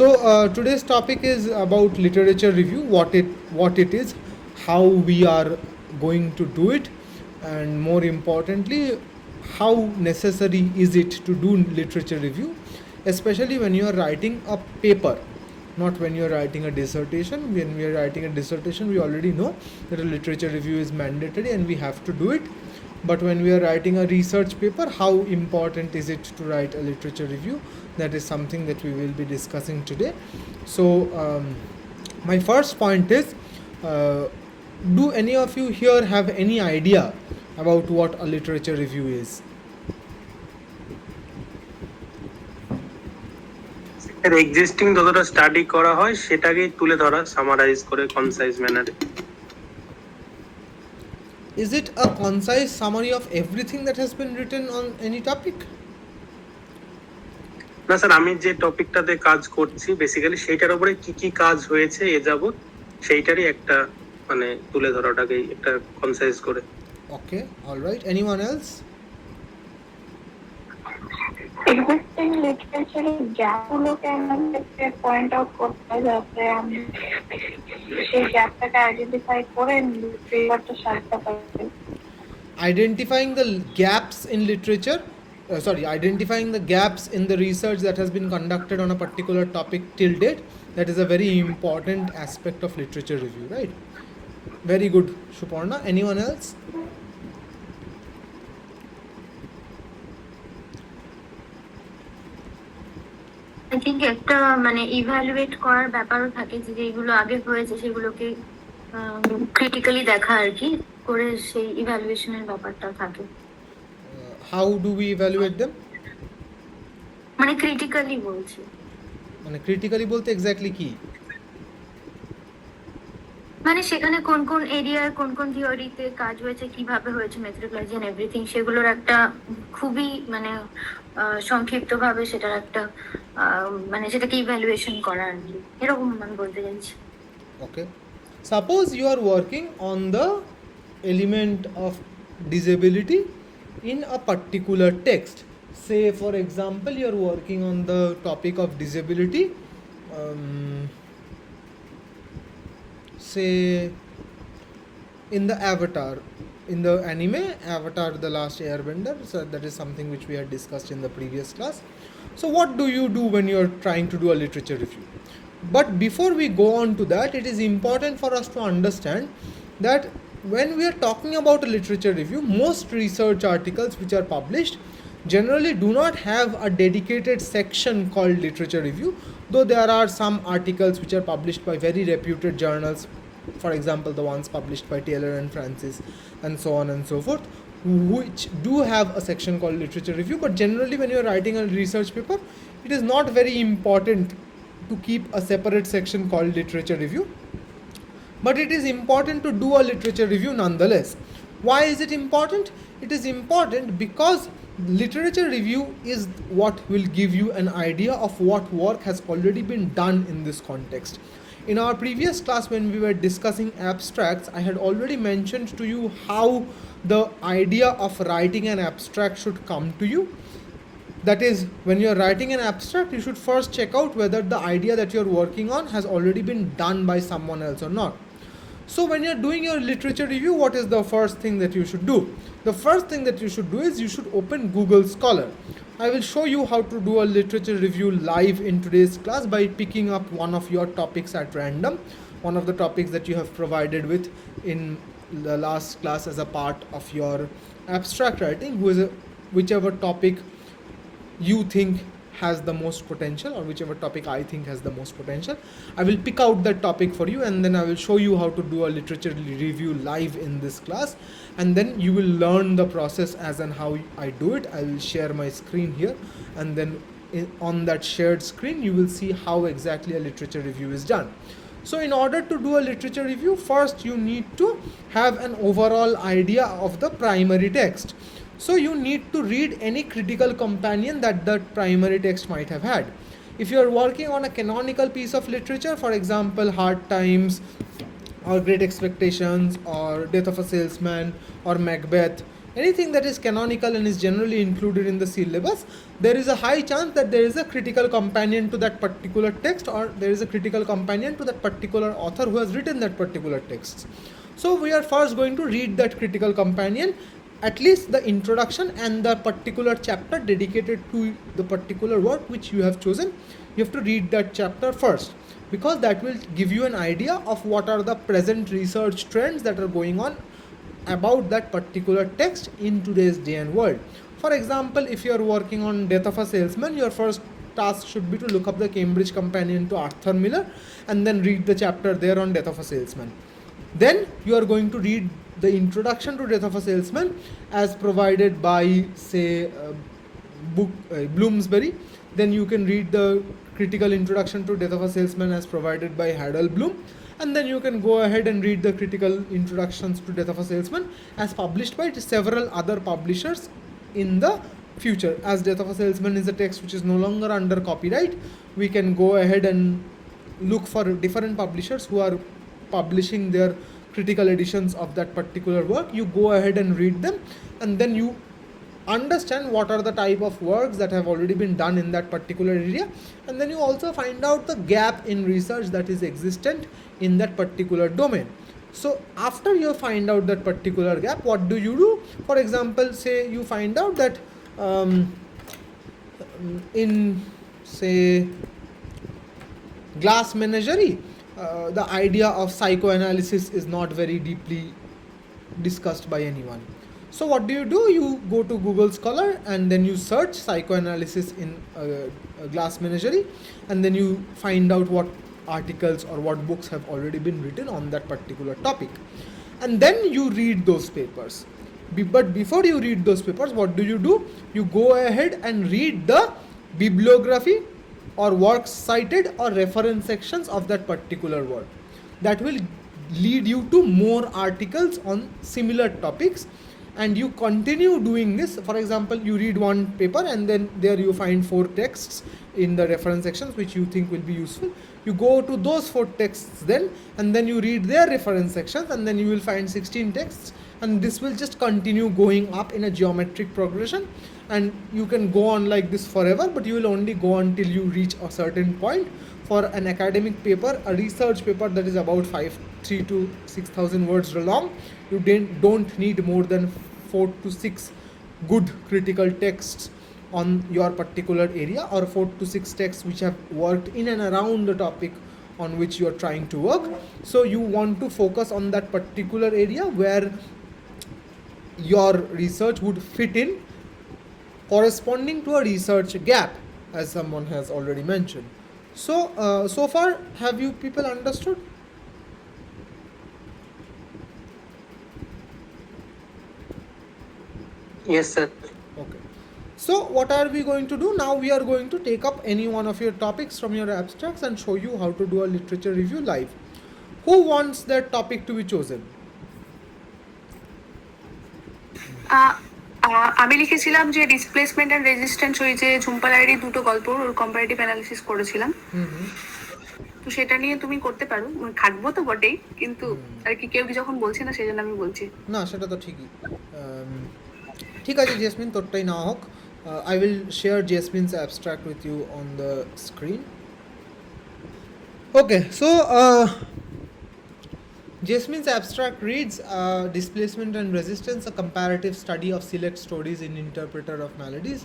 Today's topic is about literature review, what it is, how we are going to do it, and more importantly, how necessary is it to do literature review, especially when you are writing a paper, not when you are writing a dissertation. When we are writing a dissertation, we already know that a literature review is mandatory and we have to do it. But when we are writing a research paper, how important is it to write a literature review? That is something that we will be discussing today. My first point is, do any of you here have any idea about what a literature review is? Existing যতটা study করা হয় সেটাকেই তুলে ধরা, summarise করে concise ম্যানারে। Is it a concise summary of everything that has been written on any topic? না sir, আমি যে টপিকটাতে কাজ করছি বেসিক্যালি সেইটার উপরে কি কি কাজ হয়েছে এ যাবত সেইটারই একটা মানে তুলে ধরাটাকেই একটা কনসাইজ করে। Okay, all right. Anyone else? Existing literature গ্যাপগুলোকে আমাদেরকে পয়েন্ট আউট করতে হয়, যাতে আমি সেই গ্যাপটাকে আইডেন্টিফাই করে পেপারটা সাজাতে পারি। Identifying the gaps in literature, identifying the gaps in the research that has been conducted on a particular topic till date, that is a very important aspect of literature review, right? Very good, Suparna. Anyone else? I think একটা মানে evaluate করার ব্যাপারও থাকে, যে যেগুলো আগে হয়েছে সেগুলোকে ক্রিটিক্যালি দেখা আর কি করে, সেই ইভ্যালুয়েশনের ব্যাপারটা থাকে। How do we evaluate them? মানে ক্রিটিক্যালি বলছি, মানে ক্রিটিক্যালি বলতে এক্স্যাক্টলি কি? মানে সেখানে কোন কোন এরিয়ায় কোন কোন থিওরিতে কাজ হয়েছে, কিভাবে হয়েছে, মেথডোলজি এন্ড এভরিথিং, সেগুলোর একটা খুবই মানে সংক্ষিপ্তভাবে সেটার একটা মানে সেটাকে ইভ্যালুয়েশন করা আর কি, এরকম আমি বলতে চাইছি। Okay. Suppose you are working on the element of disability in a particular text. Say, for example, you are working on the topic of disability. Say in the Avatar, in the anime Avatar The Last Airbender. So that is something which we had discussed in the previous class. So what do you do when you are trying to do a literature review? But before we go on to that, it is important for us to understand that when we are talking about a literature review, most research articles which are published generally do not have a dedicated section called literature review, though there are some articles which are published by very reputed journals, for example the ones published by Taylor and Francis and so on and so forth, which do have a section called literature review. But generally when you are writing a research paper, it is not very important to keep a separate section called literature review, but it is important to do a literature review nonetheless. Why is it important? It is important because literature review is what will give you an idea of what work has already been done in this context. In our previous class, when we were discussing abstracts, I had already mentioned to you how the idea of writing an abstract should come to you. That is, when you are writing an abstract, you should first check out whether the idea that you are working on has already been done by someone else or not. So when you are doing your literature review, what is the first thing that you should do? The first thing that you should do is you should open Google Scholar. I will show you how to do a literature review live in today's class by picking up one of your topics at random, one of the topics that you have provided with in the last class as a part of your abstract writing, whichever topic you think has the most potential, or whichever topic I think has the most potential. I will pick out that topic for you, and then I will show you how to do a literature review live in this class, and then you will learn the process as and how I do it. I will share my screen here, and then on that shared screen you will see how exactly a literature review is done. So in order to do a literature review, first you need to have an overall idea of the primary text. So you need to read any critical companion that the primary text might have had. If you are working on a canonical piece of literature, for example Hard Times or Great Expectations or Death of a Salesman or Macbeth, anything that is canonical and is generally included in the syllabus, there is a high chance that there is a critical companion to that particular text, or there is a critical companion to that particular author who has written that particular text. So we are first going to read that critical companion, at least the introduction and the particular chapter dedicated to the particular work which you have chosen. You have to read that chapter first, because that will give you an idea of what are the present research trends that are going on about that particular text in today's day and world. For example, if you are working on Death of a Salesman, your first task should be to look up the Cambridge Companion to Arthur Miller and then read the chapter there on Death of a Salesman. Then you are going to read the introduction to Death of a Salesman as provided by, say, Bloomsbury. Then you can read the critical introduction to Death of a Salesman as provided by Harold Bloom. And then you can go ahead and read the critical introductions to Death of a Salesman as published by several other publishers in the future. As Death of a Salesman is a text which is no longer under copyright, we can go ahead and look for different publishers who are publishing their critical editions of that particular work. You go ahead and read them, and then you understand what are the type of works that have already been done in that particular area, and then you also find out the gap in research that is existent in that particular domain. So after you find out that particular gap, what do you do? For example, say you find out that in, say, Glass Menagerie, the idea of psychoanalysis is not very deeply discussed by anyone. So what do? You go to Google Scholar and then you search psychoanalysis in Glass Menagerie, and then you find out what articles or what books have already been written on that particular topic, and then you read those papers. But before you read those papers, what do? You go ahead and read the bibliography or works cited or reference sections of that particular work. That will lead you to more articles on similar topics, and you continue doing this. For example, you read one paper and then there you find 4 texts in the reference sections which you think will be useful. You go to those 4 texts then, and then you read their reference sections, and then you will find 16 texts, and this will just continue going up in a geometric progression, and you can go on like this forever, but you will only go until you reach a certain point. For an academic paper, a research paper that is about 3 to 6,000 words long, you don't need more than 4 to 6 good critical texts on your particular area, or 4 to 6 texts which have worked in and around the topic on which you are trying to work. So you want to focus on that particular area where your research would fit in, corresponding to a research gap, as someone has already mentioned. So so far, have you people understood? Yes, sir. Okay. So what are we going to do now? We are going to take up any one of your topics from your abstracts and show you how to do a literature review live. Who wants that topic to be chosen? আমি লিখেছিলাম যে displacement and resistance ওই যে ঝুম্পা লাহিড়ী দুটো গল্প ওর comparative analysis করেছিলাম। তো সেটা নিয়ে তুমি করতে পারো, খাটবো তো বটেই, কিন্তু আর কি কেউ যখন বলছে না সেই জন্য আমি বলছি। না, সেটা তো ঠিকই। ঠিক আছে জেসমিন, তোরটাই না হোক। I will share Jasmine's abstract with you on the screen. Okay, so Jasmine's abstract reads Displacement and Resistance, a comparative study of select stories in Interpreter of Maladies.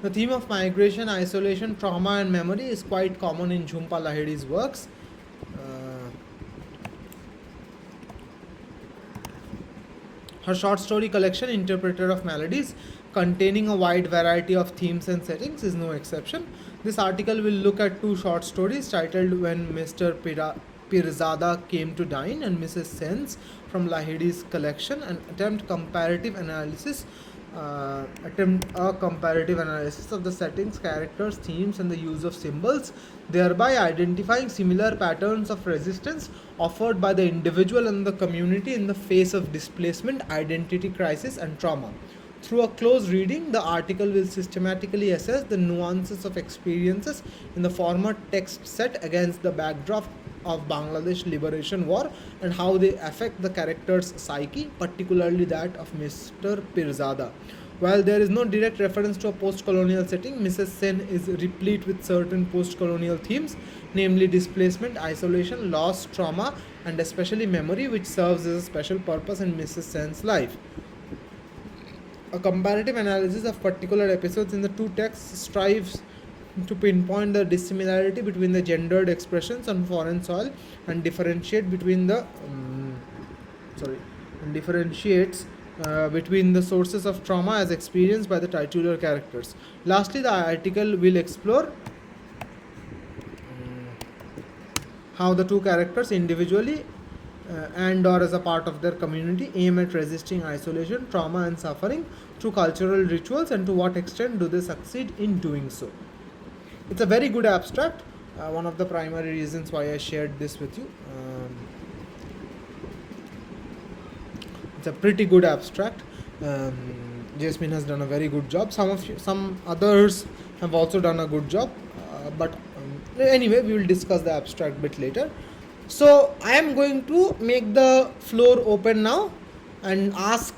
The theme of migration, isolation, trauma and memory is quite common in Jhumpa Lahiri's works. Her short story collection, Interpreter of Maladies, containing a wide variety of themes and settings, is no exception. This article will look at 2 short stories titled When Mr. Pirzada Came to Dine and Mrs. Sense from Lahiri's collection, and attempt a comparative analysis of the settings, characters, themes and the use of symbols, thereby identifying similar patterns of resistance offered by the individual and the community in the face of displacement, identity crisis and trauma. Through a close reading, the article will systematically assess the nuances of experiences in the former text set against the backdrop of Bangladesh Liberation War and how they affect the character's psyche, particularly that of Mr. Pirzada. While there is no direct reference to a post-colonial setting, Mrs. Sen is replete with certain post-colonial themes, namely displacement, isolation, loss, trauma, and especially memory, which serves as a special purpose in Mrs. Sen's life. A comparative analysis of particular episodes in the two texts strives to pinpoint the dissimilarity between the gendered expressions on foreign soil and differentiates between the sources of trauma as experienced by the titular characters. Lastly, the article will explore how the two characters individually and or as a part of their community aim at resisting isolation, trauma and suffering through cultural rituals, and to what extent do they succeed in doing so. It's a very good abstract, one of the primary reasons why I shared this with you. It's a pretty good abstract. Jasmine has done a very good job. Some others have also done a good job, but anyway, we will discuss the abstract bit later. So I am going to make the floor open now and ask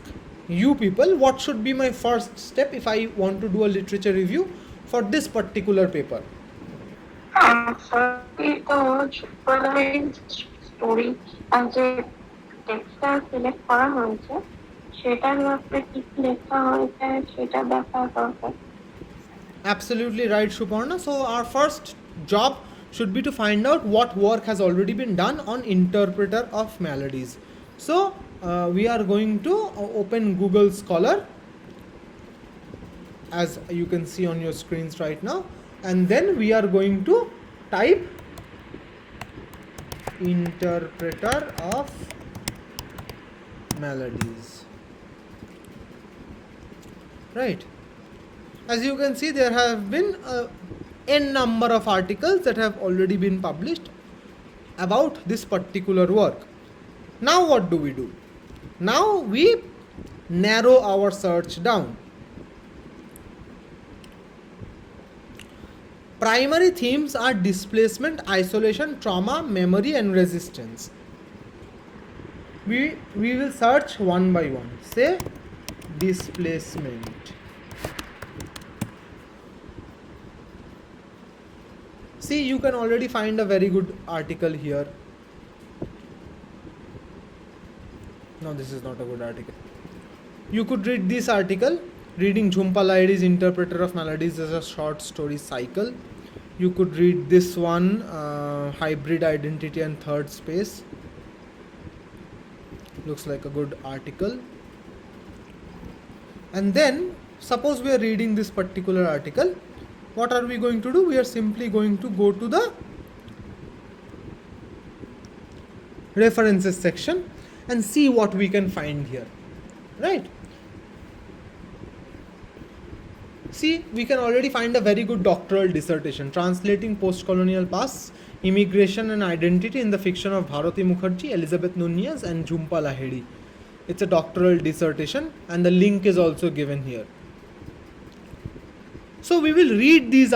you people what should be my first step if I want to do a literature review for this particular paper. Story আর যে টেক্সটটা select করা হয়েছে সেটার ব্যাপারে কি লেখা হয়েছে সেটা দেখা দরকার. Absolutely right, Shuparna. So our first job should be to find out what work has already been done on interpreter of melodies. So we are going to open Google Scholar, as you can see on your screens right now, and then we are going to type interpreter of melodies. Right. As you can see, there have been n number of articles that have already been published about this particular work. Now what do? Now we narrow our search down. Primary themes are displacement, isolation, trauma, memory and resistance. We will search one by one. Say displacement. See, you can already find a very good article here. No, this is not a good article. You could read this article, reading Jhumpa Lahiri's Interpreter of Melodies as a short story cycle. You could read this one, Hybrid Identity and Third Space. Looks like a good article. And then, suppose we are reading this particular article, what are we going to do? We are simply going to go to the references section and see what we can find here. Right? See, we can already find a very good doctoral dissertation, Translating Post-Colonial Pasts, Immigration and Identity in the Fiction of Bharati Mukherjee, Elizabeth Nunez and Jhumpa Lahiri. It's a doctoral dissertation and the link is also given here. So we will read these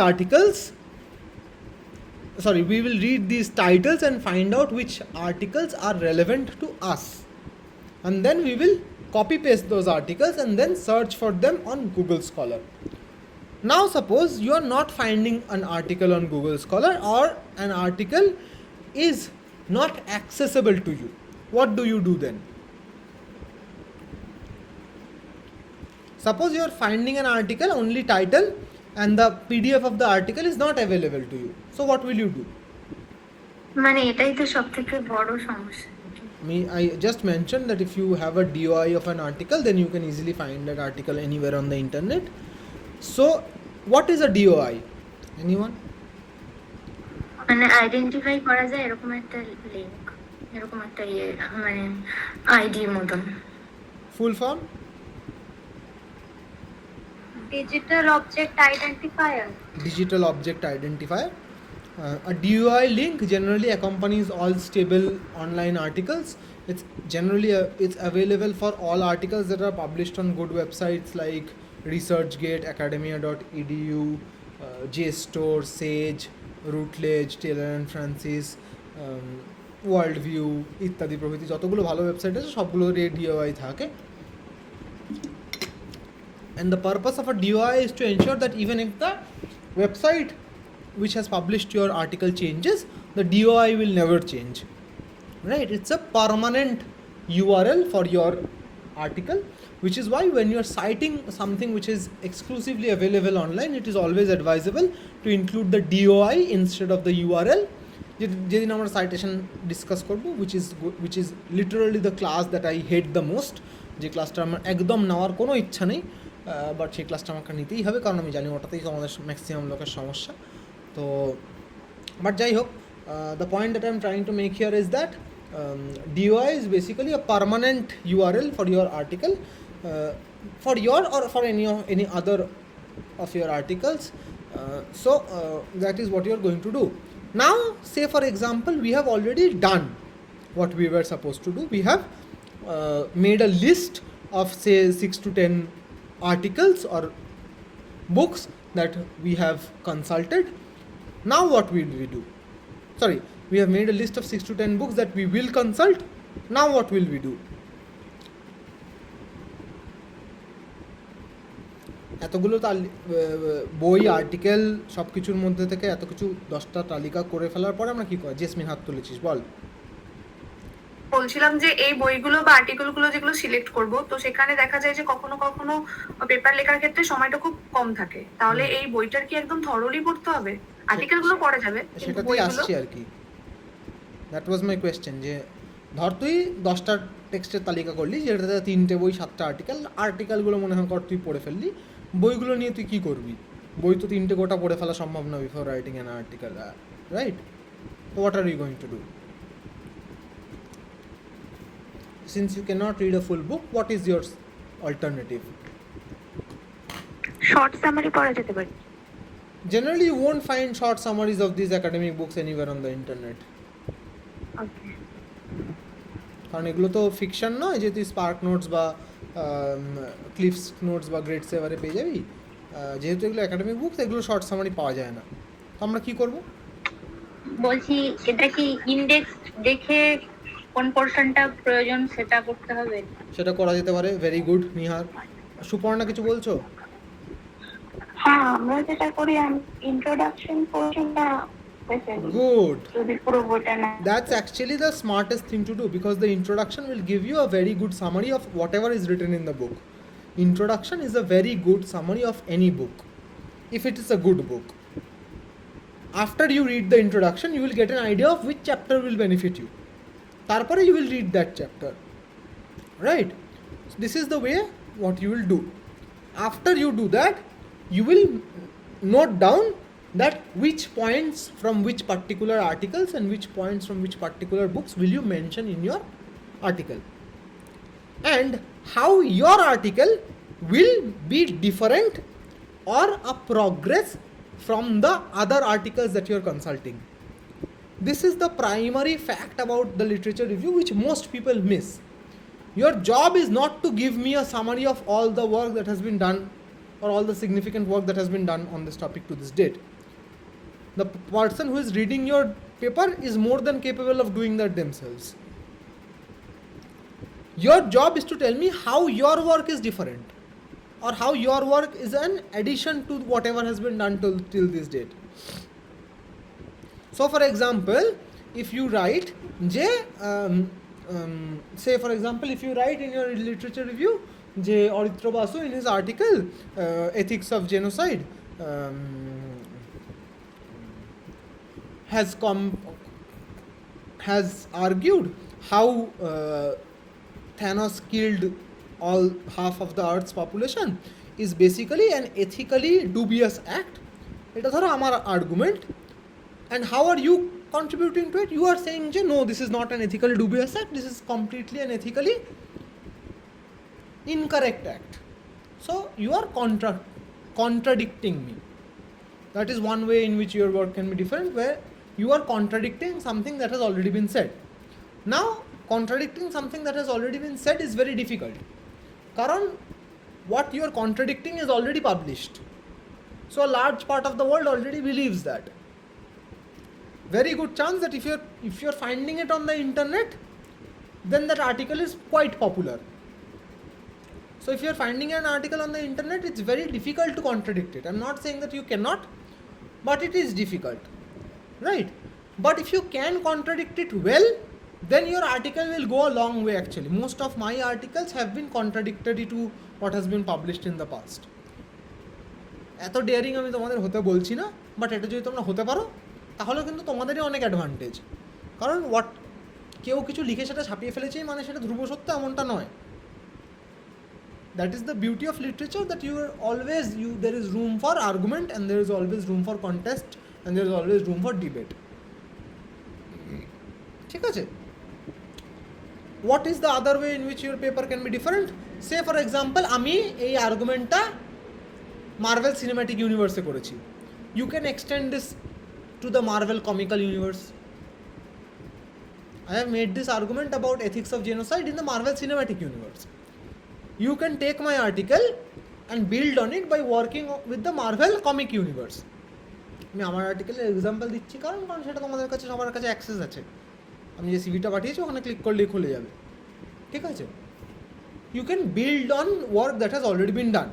titles and find out which articles are relevant to us. And then we will copy paste those articles and then search for them on Google Scholar. Now suppose you are not finding an article on Google Scholar or an article is not accessible to you. What do you do then? Suppose you are finding an article, only title, and the PDF of the article is not available to you. So what will you do? মানে এটাই তো সবথেকে বড় সমস্যা. I just mentioned that if you have a DOI of an article, then you can easily find that article anywhere on the internet. So what is a DOI? Anyone? মানে identify করা যায় এরকম একটা লিংক, এরকম একটা মানে ID মতন. Full form? Digital Object Identifier. Digital Object Identifier. A DOI link generally accompanies all stable online articles. It's generally it's available for all articles that are published on good websites like ResearchGate, academia.edu, JSTOR, Sage, Routledge, Taylor and Francis, world view ইত্যাদি প্রভৃতি যতগুলো ভালো website আছে সবগুলোরই DOI থাকে। And the purpose of a DOI is to ensure that even if the website which has published your article changes, the DOI will never change. Right? It's a permanent URL for your article, which is why when you're citing something which is exclusively available online, it is always advisable to include the DOI instead of the URL. যেদিন আমরা citation discuss করবো which is literally the class that I hate the most, যে ক্লাসটা আমার একদম নেওয়ার কোনো ইচ্ছা নেই, বাট সেই ক্লাসটা আমাকে নিতেই হবে কারণ আমি জানি ওটাতেই আমাদের ম্যাক্সিমাম লোকের সমস্যা। তো বাট যাই হোক, the point that I'm trying to make here is that DOI is basically a permanent URL for your article, for your or for any other of your articles. So that is what you are going to do. Now say for example we have already done what we were supposed to do. We have made a list of say 6 to 10 articles or books that we have consulted. Now what will we do? Sorry, we have made a list of 6 to 10 books that we will consult. Now what will we do? এতগুলো বই article সব কিছুর মধ্যে থেকে এত কিছু 10টা তালিকা করে ফেলার পরে আমরা কি করি? জেসমিন হাত তুলেছিস, বল। বলছিলাম যে এই বইগুলো বা আর্টিকেলগুলো যেগুলো সিলেক্ট করব, তো সেখানে দেখা যায় যে কখনো কখনো পেপার লেখার ক্ষেত্রে সময়টা খুব কম থাকে, তাহলে এই বইটার কি একদম থরলি পড়তে হবে? আর্টিকেলগুলো পড়া যাবে, সেটাতেই আসছি আর কি। দ্যাট ওয়াজ মাই কোয়েশ্চেন, যে ধর তুই 10টা টেক্সটের তালিকা করলি যেটাতে 3টে বই 7টা আর্টিকেলগুলো মনে হয় কর তুই পড়ে ফেললি, বইগুলো নিয়ে তুই কী করবি? বই তো 3টে গোটা পড়ে ফেলা সম্ভব না before writing an article, right? What are you going to do? Since you cannot read a full book, what is your alternative? Short summary পড়া যেতে পারে। Generally you won't find short summaries of these academic books anywhere on the internet. Okay. কারণ এগুলো তো fiction নয় যে তুই spark notes বা ক্লিফস নোটস বা গ্রেড সেভারে পেয়ে যাবি। যেহেতু এগুলো একাডেমিক বুকস, এগুলো শর্ট সামারি পাওয়া যায় না। তো আমরা কী করবো? বলছি এটা কি ইন্ডেক্স দেখে কোন পোরশনটা প্রয়োজন সেটা করতে হবে? সেটা করা যেতে পারে। Very good Nihar. সুপর্ণা কিছু বলছো? হ্যাঁ, আমরা যেটা করি ইন্ট্রোডাকশন পোরশনটা Good. যদি পুরো বইটা না, That's actually the smartest thing to do, because the introduction will give you a very good summary of whatever is written in the book. Introduction is a very good summary of any book, if it is a good book. After you read the introduction, you will get an idea of which chapter will benefit you. Tarpore you will read that chapter, right? So this is the way what you will do. After you do that, you will note down that which points from which particular articles and which points from which particular books will you mention in your article, and how your article will be different or a progress from the other articles that you are consulting. This is the primary fact about the literature review which most people miss. Your job is not to give me a summary of all the work that has been done or all the significant work that has been done on this topic to this date. The person who is reading your paper is more than capable of doing that themselves. Your job is to tell me how your work is different, or how your work is an addition to whatever has been done till this date. So for example, if you write say for example if you write in your literature review যে Aritra Basu in his article Ethics of Genocide has argued how Thanos killed half of the Earth's population is basically an ethically dubious act. এটা ধরো আমার argument, and how are you contributing to it? You are saying no, this is not an ethically dubious act, this is completely an ethically incorrect act. So you are contradicting me. That is one way in which your work can be different, where you are contradicting something that has already been said. Now contradicting something that has already been said is very difficult, karon what you are contradicting is already published, so a large part of the world already believes that. very good chance that if you're finding it on the internet, then that article is quite popular. So if you're finding an article on the internet, it's very difficult to contradict it. I'm not saying that you cannot, but it is difficult, right? But if you can contradict it well, then your article will go a long way actually. Most of my articles have been contradictory to what has been published in the past. এত daring আমি তোমাদের হতে বলছি না, but এটা যদি তোমরা হতে পারো তাহলে কিন্তু তোমাদেরই অনেক অ্যাডভান্টেজ। কারণ কেউ কিছু লিখে সেটা ছাপিয়ে ফেলেছেই মানে সেটা ধ্রুব সত্য এমনটা নয়। That is the beauty of literature, that there is room for argument, and there is always room for contest, and there is always room for debate. ঠিক আছে? What is the other way in which your paper can be different? Say for example, আমি এই আর্গুমেন্টটা Marvel cinematic ইউনিভার্সে করেছি। You can extend this to the Marvel comical universe. I have made this argument about ethics of genocide in the Marvel cinematic universe. You can take my article and build on it by working with the Marvel comic universe. আমি আমার আর্টিকেলের example দিচ্ছি কারণ সেটা তোমাদের কাছে সবার কাছে access আছে। আমি যে সিভিটা পাঠিয়েছি ওখানে ক্লিক করলেই খুলে যাবে, ঠিক আছে? You can build on work that has already been done.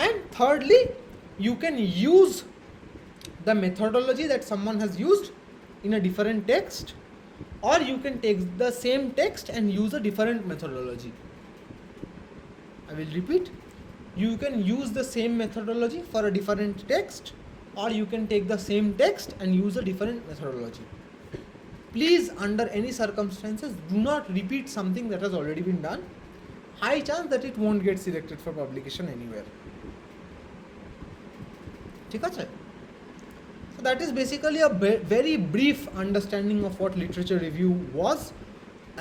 And thirdly, you can use the methodology that someone has used in a different text, or you can take the same text and use a different methodology. I will repeat. You can use the same methodology for a different text, or you can take the same text and use a different methodology. Please, under any circumstances, do not repeat something that has already been done. High chance that it won't get selected for publication anywhere. ঠিক আছে? So that is basically a very brief understanding of what literature review was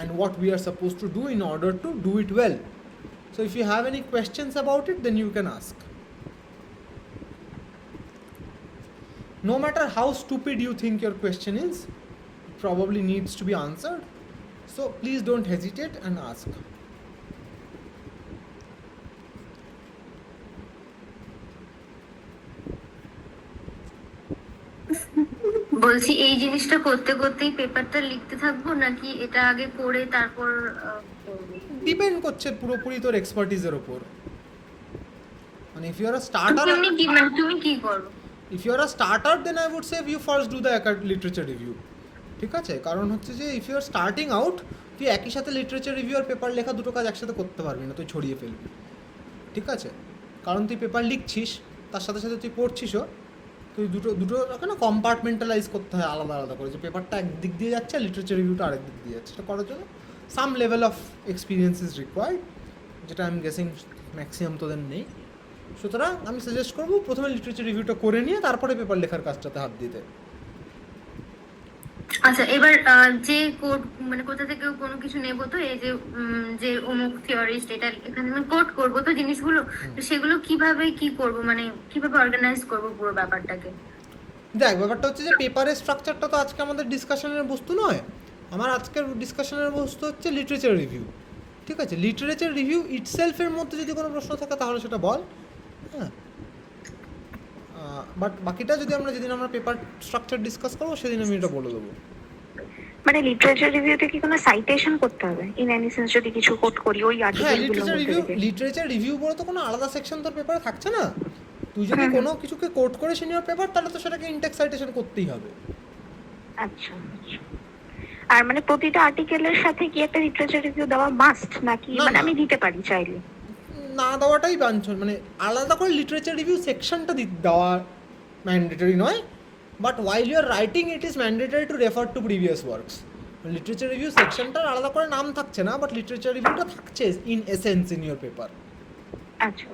and what we are supposed to do in order to do it well. So if you have any questions about it, then you can ask. No matter how stupid you think your question is, it probably needs to be answered. So please don't hesitate and ask. বলছি এই জিনিসটা করতে করতেই পেপারটা লিখতে থাকবো নাকি এটা আগে পড়ে তারপর ডিপেন্ড করছে পুরোপুরি তোর এক্সপার্টিজের উপর। মানে if you are a starter, তুমি কি করো? if you are a starter, then I would say you first do the literature review. ঠিক আছে? কারণ হচ্ছে যে if you are starting out, তুই একই সাথে লিটারেচার রিভিউ আর পেপার লেখা দুটো কাজ একসাথে করতে পারবি না, তুই ছড়িয়ে ফেলবি। ঠিক আছে? কারণ তুই পেপার লিখছিস তার সাথে সাথে তুই পড়ছিসও, তুই দুটো না কম্পার্টমেন্টালাইজ করতে হয় আলাদা আলাদা করে, যে পেপারটা একদিক দিয়ে যাচ্ছে আর লিটারেচার রিভিউটা আরেক দিক দিয়ে যাচ্ছে। সেটা করার জন্য সাম level of experience is required, যেটা আমি গেসিং ম্যাক্সিমাম তোদের নেই। সুতরাং আমি সাজেস্ট করবো প্রথমে লিটারেচার রিভিউটা করে নিয়ে তারপরে পেপার লেখার কাজটাতে হাত দিতে। আচ্ছা, এবার যে কোড মানে কোথা থেকে কোনো কিছু নেবো, তো এই যে অমুক থিওরিস্ট এটা এখানে আমি কোড করবো, তো জিনিসগুলো তো সেগুলো কিভাবে কি করব, মানে কিভাবে অর্গানাইজ করবো পুরো ব্যাপারটাকে? দেখ, ব্যাপারটা হচ্ছে যে পেপারের স্ট্রাকচারটা তো আজকে আমাদের ডিসকাশনের বস্তু নয়। আমার আজকের ডিসকাশনের বস্তু হচ্ছে লিটারেচার রিভিউ। ঠিক আছে? লিটারেচার রিভিউ ইটসেলফের মধ্যে যদি কোনো প্রশ্ন থাকে তাহলে সেটা বল। হ্যাঁ, বাট বাকিটা যদি যেদিন আমরা পেপার স্ট্রাকচার ডিসকাস করবো সেদিন আমি এটা বলে দেবো। মানে লিটারেচার রিভিউতে কি কোনো সাইটেশন করতে হবে ইন এনি সেন্স যদি কিছু কোট করি ওই আর্টিকেলগুলো? হ্যাঁ, লিটারেচার রিভিউ বলে তো কোনো আলাদা সেকশন তোর পেপারে থাকছে না। তুই যদি কোনো কিছুকে কোট করে সিনিয়র পেপার, তাহলে তো সেটাকে ইনটেক্স সাইটেশন করতেই হবে। আচ্ছা, আর মানে প্রতিটা আর্টিকেলের সাথে কি একটা লিটারেচার রিভিউ দেওয়া মাস্ট নাকি মানে আমি দিতে পারি চাইলে? না দেওয়াটাই বাঞ্ছন, মানে আলাদা করে লিটারেচার রিভিউ সেকশনটা দেওয়া ম্যান্ডেটরি নয়, but while you are writing it is mandatory to refer to previous works. Literature review সেকশনটার আলাদা করে নাম থাকছে না, বাট লিটারেচার রিভিউটা থাকছে in essence in your paper. আচ্ছা,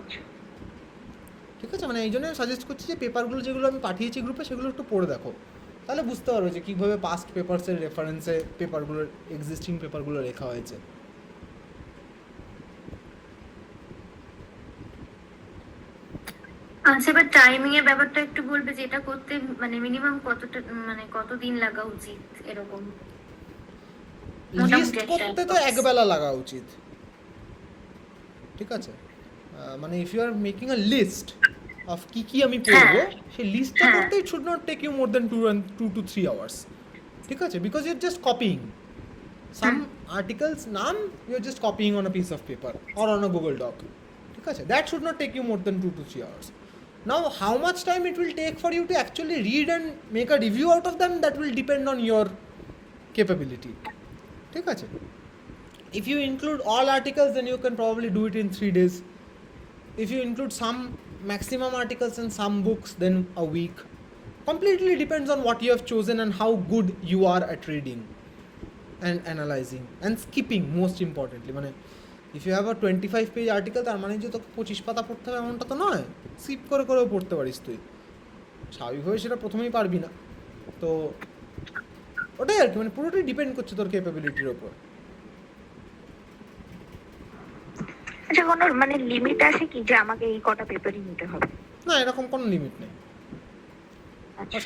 ঠিক আছে? মানে এই জন্য সাজেস্ট করছি যে পেপারগুলো যেগুলো আমি পাঠিয়েছি গ্রুপে সেগুলো একটু পড়ে দেখো, তাহলে বুঝতে পারবে যে কীভাবে পাস্ট পেপারসের রেফারেন্সে পেপারগুলোর এক্সিস্টিং পেপারগুলো লেখা হয়েছে। আচ্ছা, এবার টাইমিং এর ব্যাপারটা একটু বলবে, যে এটা করতে মানে মিনিমাম কতদিন লাগা উচিত এরকম? লিস্ট করতে তো একবেলা লাগা উচিত। ঠিক আছে? মানে if you are making a list, of কি কি আমি পড়বো হ্যাঁ। সেই লিস্টটা হ্যাঁ। করতে it should not take you more than 2 to 3 hours, ঠিক আছে, because you're just copying some articles নাম you're just copying on a piece of paper or on a Google Doc, ঠিক আছে, that should not take you more than 2 to 3 hours. Now how much time it will take for you to actually read and make a review out of them, that will depend on your capability, ঠিক আছে. If you include all articles then you can probably do it in 3 days. If you include some maximum articles and some books, then a week. Completely depends on what you have chosen and how good you are at reading and analyzing and skipping, most importantly. মানে if you have a 25 page article তার মানে যে তোকে 25 পাতা পড়তে হবে এমনটা তো নয়, স্কিপ করে করেও পড়তে পারিস তুই, স্বাভাবিকভাবে সেটা প্রথমেই পারবি না, তো ওটাই আর কি, মানে পুরোটাই ডিপেন্ড করছে তোর ক্যাপাবিলিটির ওপর. আচ্ছা কোনো মানে লিমিট আছে কি যে আমাকে এই কটা পেপারই নিতে হবে? না, এরকম কোনো লিমিট নেই.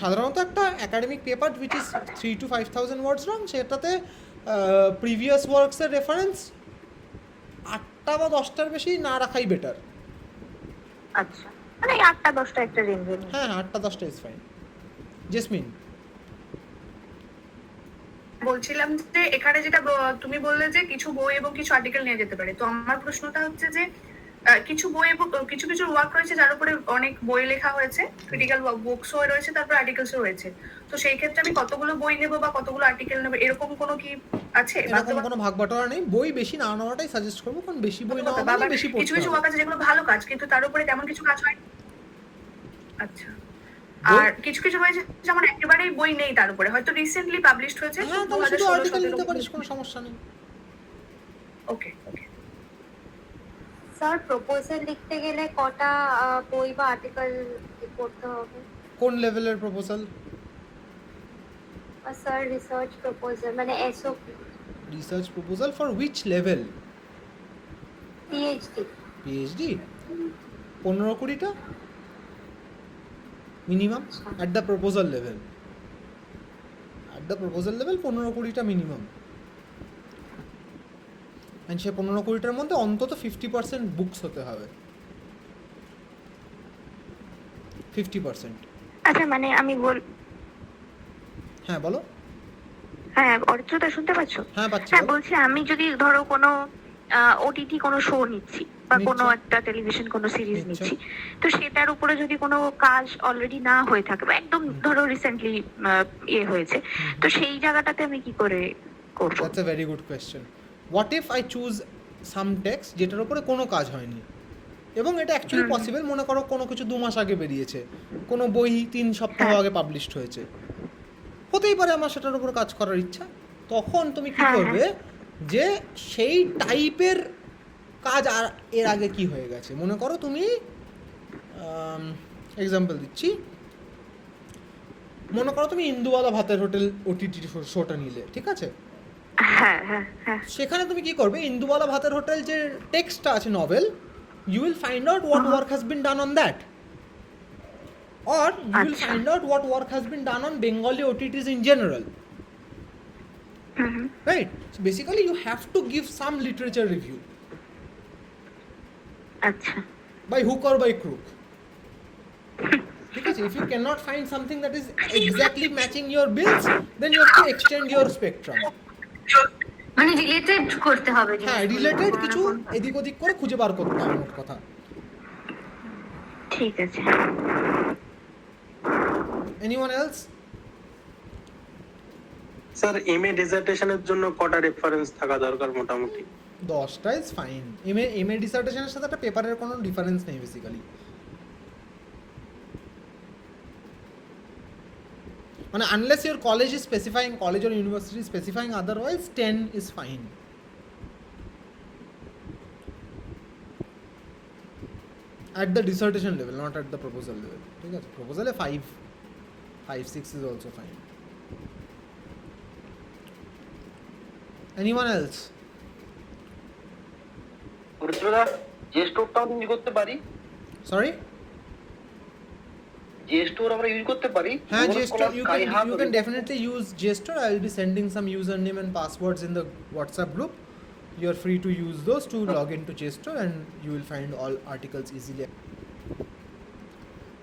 সাধারণত একটা academic paper which is 3 to 5,000 words long, সেটাতে প্রিভিয়াস ওয়ার্কসের রেফারেন্স 8টা বা 10টার বেশি না রাখাই বেটার. আচ্ছা মানে 8টা 10টা একটা রেঞ্জে। হ্যাঁ 8টা 10টা ইজ ফাইন. জেসমিন, বলছিলাম যে এখানে যেটা তুমি বললে যে কিছু বই এবং কিছু আর্টিকেল নিয়ে যেতে পারে, তো আমার প্রশ্নটা হচ্ছে যে কিছু বই এবং কিছু কিছু ওয়ার্ক রয়েছে যার উপরে অনেক বই লেখা হয়েছে, ক্রিটিক্যাল বুকসও রয়েছে, তারপর আর্টিকেলসও রয়েছে, তো সেই ক্ষেত্রে আমি কতগুলো বই নেব বা কতগুলো আর্টিকেল নেব এরকম কোনো কি আছে? এরকম কোনো ভাগ বাটোয়ারা নেই, বই বেশি না নেওয়াটাই সাজেস্ট করবো, কারণ বেশি বই নেওয়া মানে বেশি পড়তে হবে. কিছু কিছু ওয়ার্ক আছে যেগুলো ভালো কাজ কিন্তু তার উপরে তেমন কিছু কাজ হয়. আচ্ছা, আর কিছু কিছু রয়েছে যেমন একেবারেই বই নেই তার উপরে, হয়তো রিসেন্টলি পাবলিশড হয়েছে, হ্যাঁ তাহলে শুধু আর্টিকেল নিতে পারিস, কোনো সমস্যা নেই. ওকে ওকে. স্যার প্রপোজাল লিখতে গেলে কটা বই বা আর্টিকেল পড়তে হবে? কোন লেভেলের প্রপোজাল? স্যার রিসার্চ প্রপোজাল মানে SOP. Research proposal for which level? PhD. PhD 15-20টা minimum at the proposal level. At the proposal level 15-20টা মিনিমাম, অ্যান্ড সে 15-20টার মধ্যে অন্তত 50% বুকস হতে হবে. 50%. আচ্ছা মানে আমি হ্যাঁ বলো. হ্যাঁ অর্চনা শুনতে পাচ্ছ? হ্যাঁ পাচ্ছি. হ্যাঁ বলছি আমি যদি ধরো কোনো ওটিটি কোনো শো নিচ্ছি বা কোনো একটা টেলিভিশন কোনো সিরিজ নিচ্ছি, তো সেটার উপরে যদি কোনো কাজ অলরেডি না হয়ে থাকে বা একদম ধরো রিসেন্টলি হয়েছে, তো সেই জায়গাটাতে আমি কি করে করব? That's a very good question. What if I choose some text যেটার উপরে কোনো কাজ হয়নি, এবং এটা অ্যাকচুয়ালি পসিবল, মনে করো কোনো কিছু 2 মাস আগে বেরিয়েছে, কোনো বই 3 সপ্তাহ আগে পাবলিশড হয়েছে, হতেই পারে আমার সেটার উপর কাজ করার ইচ্ছা, তখন তুমি কি করবে যে সেই টাইপের কাজ আর এর আগে কি হয়ে গেছে, মনে করো তুমি এক্সাম্পল দিচ্ছি, মনে করো তুমি ইন্দুওয়ালা ভাতের হোটেল ওটিটি শোটা নিলে, ঠিক আছে, হ্যাঁ হ্যাঁ হ্যাঁ, সেখানে তুমি কি করবে, ইন্দুওয়ালা ভাতের হোটেল যে টেক্সটটা আছে novel, you will find out what work has been done on that, or you will find out what work has been done on Bengali OTTs in general. Right, so basically you have to give some literature review. আচ্ছা, by hook or by crook. Because if you cannot find something that is exactly matching your bills, then you have to extend your spectrum. মানে related করতে হবে। হ্যাঁ, related কিছু এদিক ওদিক করে খুঁজে বার করতে হবে, মোট কথা. ঠিক আছে. Anyone else? স্যার এমএ ডিসার্টেশনের জন্য কটা রেফারেন্স থাকা দরকার মোটামুটি? 10টা ইজ ফাইন. এমএ ডিসার্টেশনের সাথে একটা পেপারের কোনো ডিফারেন্স নেই বেসিক্যালি. মানে unless your college is specifying, college or university is specifying otherwise, 10 is fine. At the dissertation level, not at the proposal level. ঠিক আছে, proposal 5-6 is also fine. Anyone else? Aritra, যে স্টোরটাও use করতে পারি? Sorry? JSTOR আমরা use করতে পারি? হ্যাঁ, JSTOR you can definitely use JSTOR. I will be sending some username and passwords in the WhatsApp group. You are free to use those to log into JSTOR and you will find all articles easily.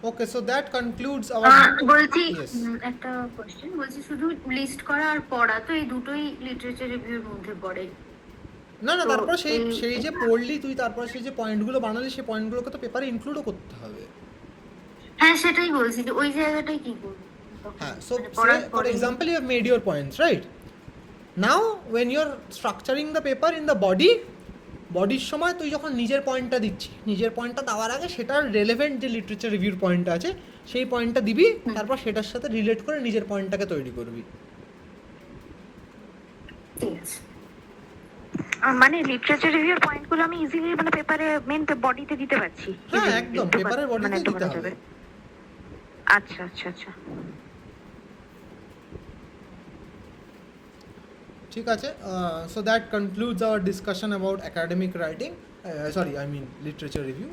Okay, so that concludes our. বলছি Yes. একটা question, বলছি শুধু list করা আর পড়া তো এই দুটোই literature রিভিউর মধ্যে পড়ে? না না, তো তারপর সেই এই- সেই যে পড়লি তুই, তারপর সেই যে পয়েন্টগুলো বানালি, সেই পয়েন্টগুলোকে তো পেপারে ইনক্লুডও করতে হবে। হ্যাঁ সেটাই বলছি যে ওই জায়গাটাই কি করবো হ্যাঁ, so মানে পড়ার say, for পরেই- example, you have made your points, right? Now when you're structuring the paper in the বডির সময় তুই যখন নিজের পয়েন্টটা দিচ্ছি, নিজের পয়েন্টটা দেওয়ার আগে সেটার রেলেভেন্ট যে লিটারেচার রিভিউর পয়েন্ট আছে সেই পয়েন্টটা দিবি, তারপর সেটার সাথে রিলেট করে নিজের পয়েন্টটাকে তৈরি করবি। ঠিক আছে। মানে লিটারেচার রিভিউর পয়েন্টগুলো আমি ইজিলি মানে পেপারে মেন বডিতে দিতে পারছি? হ্যাঁ Easily একদম, দিতে পেপারের মানে বডিতে দিতে ঢোকানো হবে। যাবে। আচ্ছা আচ্ছা আচ্ছা। ঠিক আছে, so that concludes our discussion about academic writing, sorry, I mean literature review.